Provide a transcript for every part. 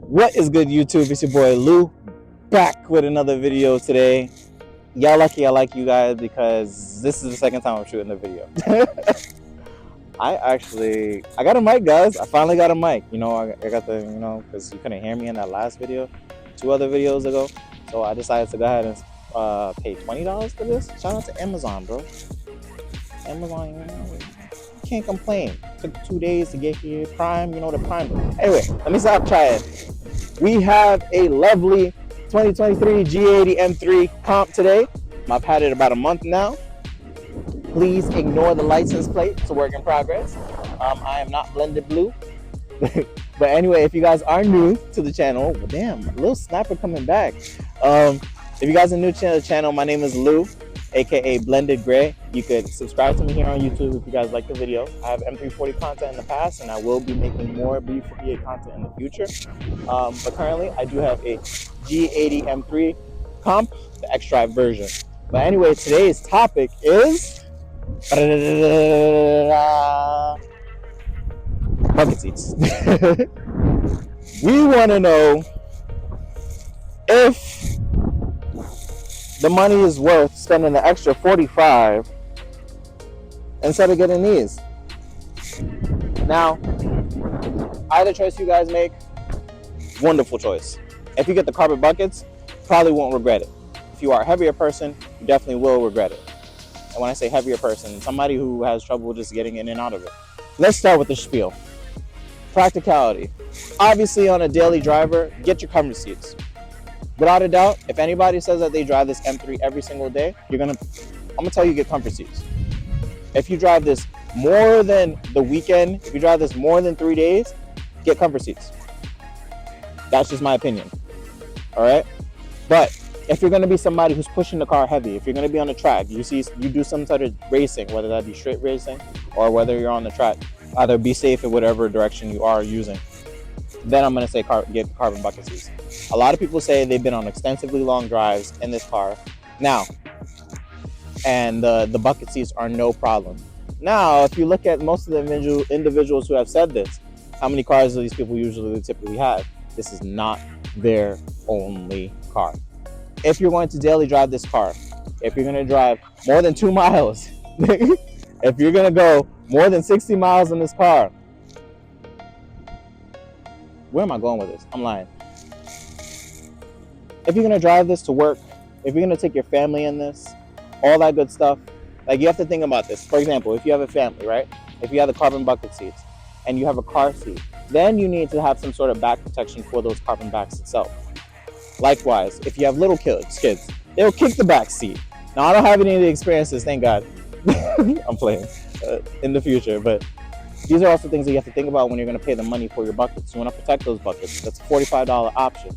What is good, YouTube? It's your boy Lou, back with another video today. Y'all lucky I like you guys because this is the second time I'm shooting the video. I got a mic, guys. I finally got a mic. I got the, because you couldn't hear me in that last video, 2 other videos ago. So I decided to go ahead and pay $20 for this. Shout out to Amazon, bro. Amazon, you can't complain. Took 2 days to get here. Prime, the Prime. Anyway, let me stop trying. We have a lovely 2023 G80 M3 comp today. I've had it about a month now. Please ignore the license plate. It's a work in progress. I am not blended blue. But anyway, if you guys are new to the channel, well, damn, a little sniper coming back. If you guys are new to the channel, my name is Lou, aka Blendedgrey. You could subscribe to me here on YouTube if you guys like the video. I have M340 content in the past, and I will be making more B48 content in the future. But currently, I do have a G80 M3 comp, the X-Drive version. But anyway, today's topic is bucket seats. We want to know if the money is worth spending the extra $45 instead of getting these. Now, either choice you guys make, wonderful choice. If you get the carbon buckets, probably won't regret it. If you are a heavier person, you definitely will regret it. And when I say heavier person, somebody who has trouble just getting in and out of it. Let's start with the spiel. Practicality. Obviously, on a daily driver, get your comfort seats. Without a doubt, if anybody says that they drive this M3 every single day, I'm gonna tell you get comfort seats. If you drive this more than the weekend, if you drive this more than 3 days, get comfort seats. That's just my opinion. All right. But if you're gonna be somebody who's pushing the car heavy, if you're gonna be on the track, you do some sort of racing, whether that be straight racing or whether you're on the track, either be safe in whatever direction you are using. Then I'm gonna say get carbon bucket seats. A lot of people say they've been on extensively long drives in this car now, and the bucket seats are no problem. Now, if you look at most of the individuals who have said this, how many cars do these people typically have? This is not their only car. If you're going to daily drive this car, if you're going to drive more than 2 miles, if you're going to go more than 60 miles in this car, where am I going with this? I'm lying. If you're going to drive this to work, if you're going to take your family in this, all that good stuff, like you have to think about this. For example, if you have a family, right? If you have the carbon bucket seats and you have a car seat, then you need to have some sort of back protection for those carbon backs itself. Likewise, if you have little kids, they'll kick the back seat. Now, I don't have any of the experiences, thank God. I'm playing in the future, but these are also things that you have to think about when you're going to pay the money for your buckets. You want to protect those buckets. That's a $45 option.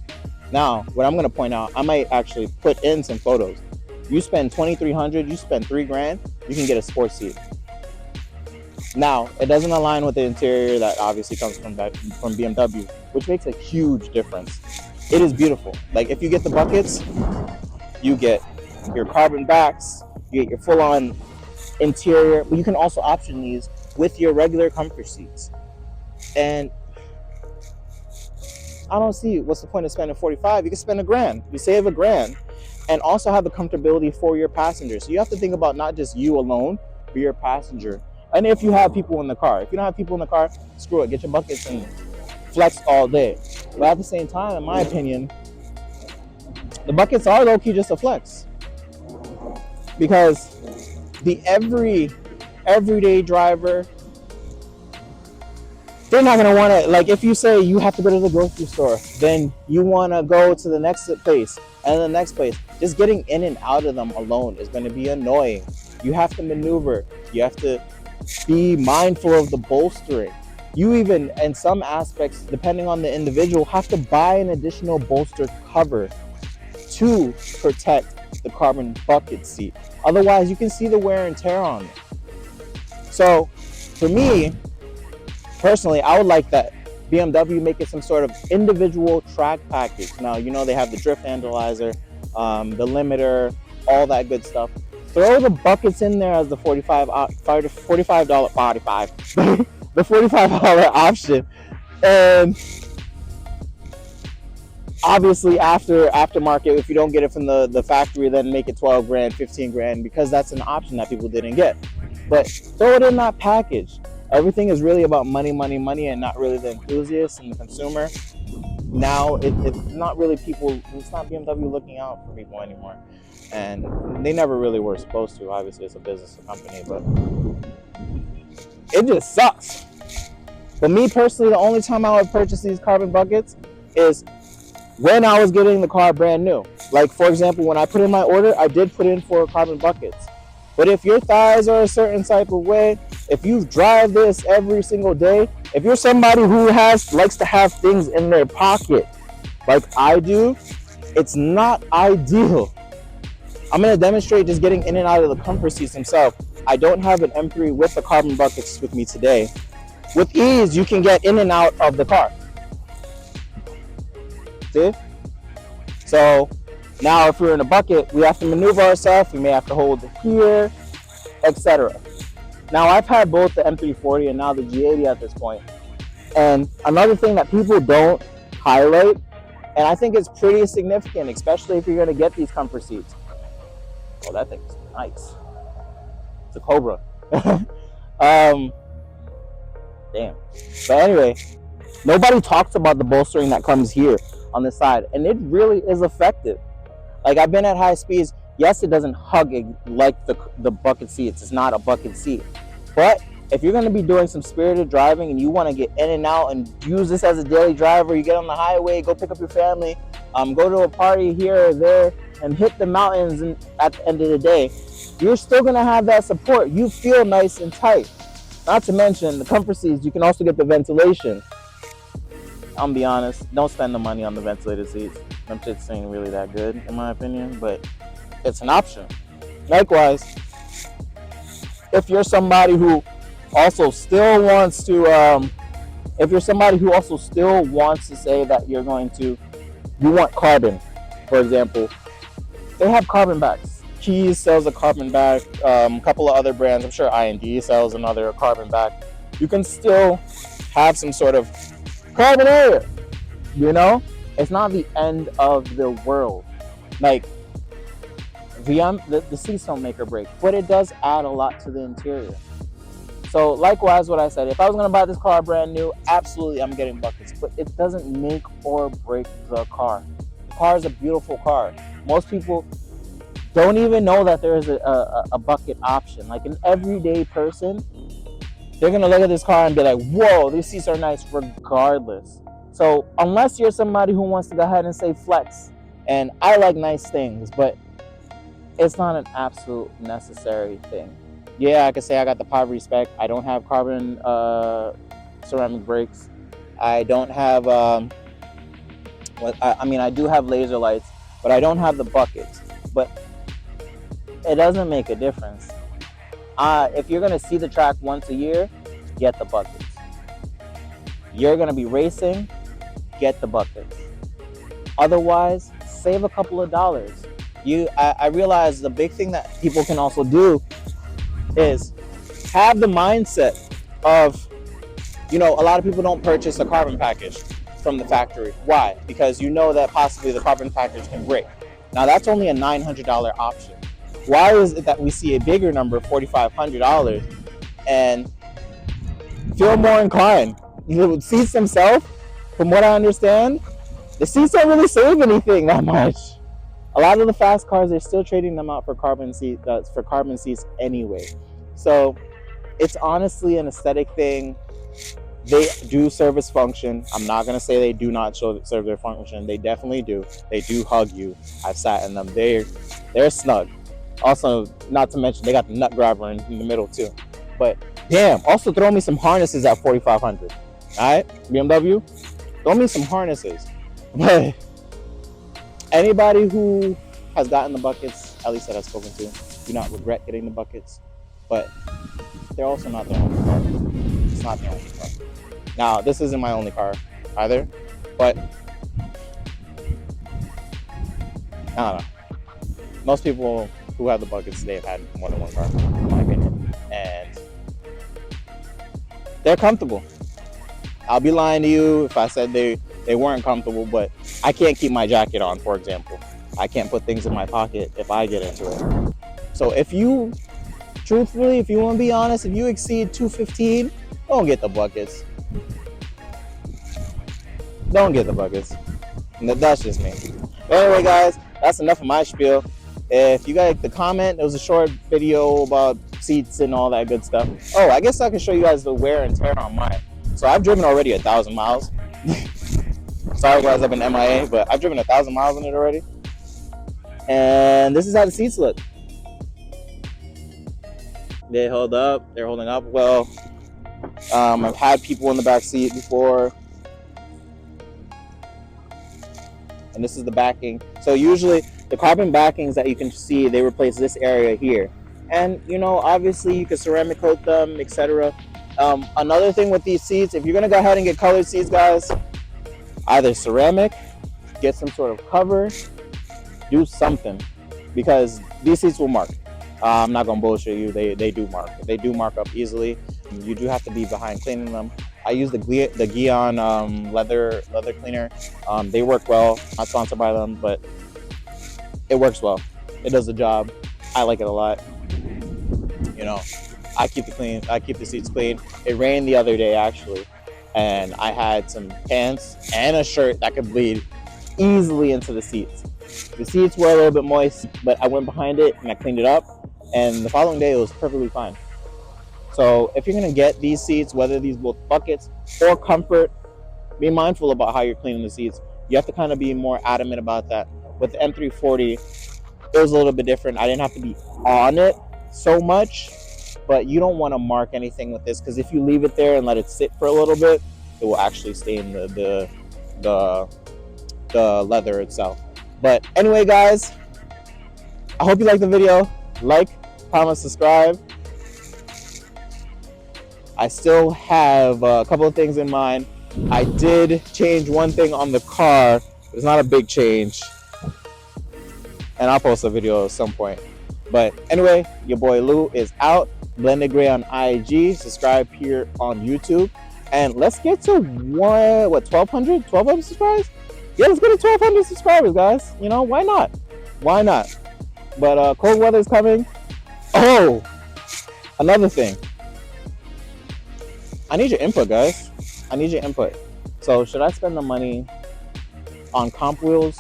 Now, what I'm going to point out, I might actually put in some photos. You spend $2,300, you spend $3,000, you can get a sports seat. Now, it doesn't align with the interior that obviously comes from BMW, which makes a huge difference. It is beautiful. Like, if you get the buckets, you get your carbon backs, you get your full-on interior, but you can also option these with your regular comfort seats. And I don't see what's the point of spending $45. You can spend $1,000. You save $1,000 and also have the comfortability for your passengers. So you have to think about not just you alone, but your passenger. And if you have people in the car, if you don't have people in the car, screw it, get your buckets and flex all day. But at the same time, in my opinion, the buckets are low-key just a flex, because the everyday driver, they're not going to want to, like, if you say you have to go to the grocery store, then you want to go to the next place and the next place. Just getting in and out of them alone is going to be annoying. You have to maneuver. You have to be mindful of the bolstering. You even, in some aspects, depending on the individual, have to buy an additional bolster cover to protect the carbon bucket seat. Otherwise, you can see the wear and tear on it. So, for me, personally, I would like that BMW make it some sort of individual track package. Now, they have the drift analyzer, the limiter, all that good stuff. Throw the buckets in there as the $45 option, and Obviously, aftermarket, if you don't get it from the factory, then make it 12 grand, 15 grand, because that's an option that people didn't get. But throw it in that package. Everything is really about money, money, money, and not really the enthusiast and the consumer. Now it's not really people. It's not BMW looking out for people anymore, and they never really were supposed to. Obviously, it's a business, a company, but it just sucks. But me personally, the only time I would purchase these carbon buckets is when I was getting the car brand new. Like, for example, when I put in my order, I did put in for carbon buckets. But if your thighs are a certain type of way, if you drive this every single day, if you're somebody who likes to have things in their pocket like I do, it's not ideal. I'm going to demonstrate just getting in and out of the comfort seats themselves. I don't have an M3 with the carbon buckets with me today. With ease, you can get in and out of the car. See? So now if we're in a bucket, we have to maneuver ourselves. We may have to hold it here, etc. Now I've had both the M340 and now the G80 at this point. And another thing that people don't highlight, and I think it's pretty significant, especially if you're going to get these comfort seats. Oh, that thing's nice. It's a Cobra. Damn. But anyway, nobody talks about the bolstering that comes here on the side, and it really is effective. Like, I've been at high speeds. Yes, it doesn't hug it like the bucket seats. It's not a bucket seat. But if you're going to be doing some spirited driving and you want to get in and out and use this as a daily driver, you get on the highway, go pick up your family, go to a party here or there, and hit the mountains, and at the end of the day, you're still going to have that support. You feel nice and tight. Not to mention the comfort seats, you can also get the ventilation. I'll be honest, don't spend the money on the ventilated seats. Them shits ain't really that good, in my opinion, but it's an option. Likewise, if you're somebody who also still wants to, say that you want carbon, for example, they have carbon backs. Keys sells a carbon back, a couple of other brands, I'm sure IND sells another carbon back. You can still have some sort of carbon area, you know? It's not the end of the world. Like, the seats don't make or break, but it does add a lot to the interior. So likewise, what I said, if I was gonna buy this car brand new, absolutely I'm getting buckets, but it doesn't make or break the car. The car is a beautiful car. Most people don't even know that there is a bucket option. Like, an everyday person, they're gonna look at this car and be like, whoa, these seats are nice regardless. So unless you're somebody who wants to go ahead and say flex, and I like nice things, but it's not an absolute necessary thing. Yeah, I could say I got the poverty spec. I don't have carbon ceramic brakes. I don't have, I do have laser lights, but I don't have the buckets. But it doesn't make a difference. If you're gonna see the track once a year, get the buckets. You're gonna be racing, get the buckets. Otherwise, save a couple of dollars. I realize the big thing that people can also do is have the mindset of, a lot of people don't purchase a carbon package from the factory. Why? Because you know that possibly the carbon package can break. Now that's only a $900 option. Why is it that we see a bigger number, $4,500, and feel more inclined? The seats themselves, from what I understand, the seats don't really save anything that much. A lot of the fast cars, they're still trading them out for carbon seats anyway. So it's honestly an aesthetic thing. They do service function. I'm not going to say they do not serve their function. They definitely do. They do hug you. I've sat in them. They're snug. Also, not to mention, they got the nut grabber in the middle too. But damn, also throw me some harnesses at $4,500. All right, BMW, throw me some harnesses. But anybody who has gotten the buckets, at least that I've spoken to, do not regret getting the buckets. But they're also not their only car. It's not their only car. Now, this isn't my only car either, but I don't know. Most people who have the buckets, they've had more than one car, in my opinion. And they're comfortable. I'll be lying to you if I said They weren't comfortable, but I can't keep my jacket on, for example. I can't put things in my pocket if I get into it. So if you, truthfully, if you want to be honest, if you exceed 215, don't get the buckets. Don't get the buckets. That's just me. But anyway, guys, that's enough of my spiel. If you guys like the comment, it was a short video about seats and all that good stuff. Oh, I guess I can show you guys the wear and tear on mine. So I've driven already 1,000 miles. Sorry guys, I've been MIA, but I've driven 1,000 miles in it already. And this is how the seats look. They hold up. They're holding up well. I've had people in the back seat before. And this is the backing. So usually the carbon backings that you can see, they replace this area here. And you know, obviously you can ceramic coat them, etc. Another thing with these seats, if you're gonna go ahead and get colored seats, guys, either ceramic, get some sort of cover, do something, because these seats will mark. I'm not gonna bullshit you, they do mark. They do mark up easily. You do have to be behind cleaning them. I use the Gion leather cleaner. They work well. Not sponsored by them, but it works well. It does the job. I like it a lot. You know, I keep the seats clean. It rained the other day actually, and I had some pants and a shirt that could bleed easily into the seats. The seats were a little bit moist, but I went behind it and I cleaned it up, and the following day it was perfectly fine. So if you're gonna get these seats, whether these both buckets or comfort, be mindful about how you're cleaning the seats. You have to kind of be more adamant about that. With the M340, it was a little bit different. I didn't have to be on it so much, but you don't want to mark anything with this, because if you leave it there and let it sit for a little bit, it will actually stain the leather itself. But anyway, guys, I hope you liked the video. Like, comment, subscribe. I still have a couple of things in mind. I did change one thing on the car. It's not a big change, and I'll post a video at some point. But anyway, your boy Lou is out. Blendedgrey on IG. Subscribe here on YouTube, and let's get to 1,200 subscribers. Yeah, let's get to 1,200 subscribers, guys. You know, why not? Why not? But cold weather is coming. Oh, another thing. I need your input, guys. I need your input. So should I spend the money on comp wheels,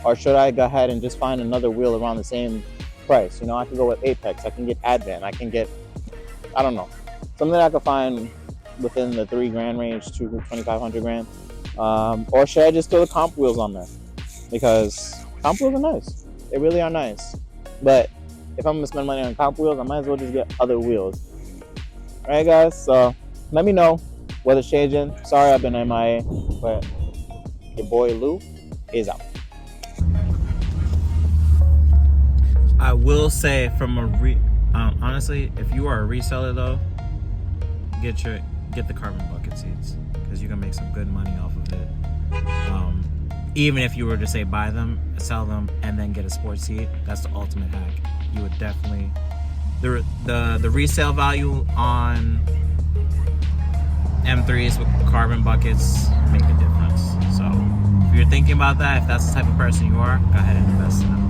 or should I go ahead and just find another wheel around the same price? You know, I can go with Apex, I can get Advent, I can get, I don't know, something that I can find within the $3,000 range to 2,500 grand. Or should I just throw the comp wheels on there? Because comp wheels are nice. They really are nice. But if I'm gonna spend money on comp wheels, I might as well just get other wheels. All right, guys, so let me know weather's changing. Sorry I've been MIA, but your boy Lou is out. I will say, from a honestly, if you are a reseller though, get the carbon bucket seats, because you can make some good money off of it. Even if you were to say buy them, sell them, and then get a sports seat, that's the ultimate hack. You would definitely, the resale value on M3s with carbon buckets make a difference. So if you're thinking about that, if that's the type of person you are, go ahead and invest in them.